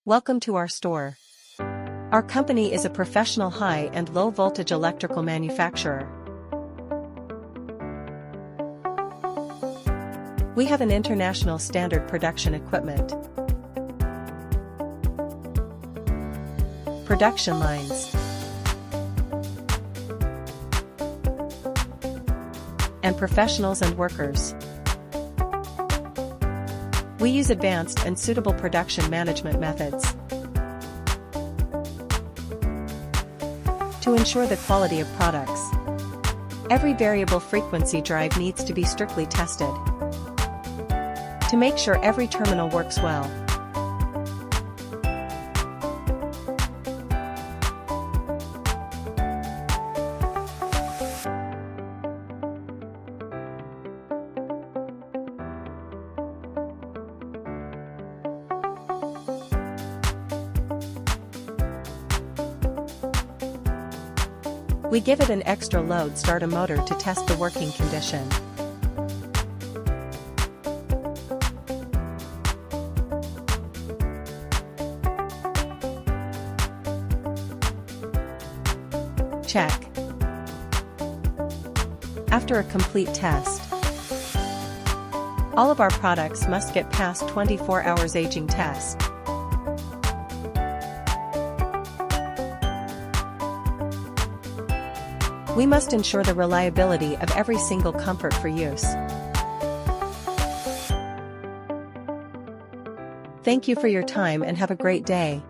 Welcome to our store. Our company is a professional high and low voltage electrical manufacturer. We have an international standard production equipment, production lines, and professionals and workers. We use advanced and suitable production management methods to ensure the quality of products. Every variable frequency drive needs to be strictly tested to make sure every terminal works well. We give it an extra load start a motor to test the working condition. Check. After a complete test, all of our products must get past 24 hours aging test. We must ensure the reliability of every single comfort for use. Thank you for your time and have a great day.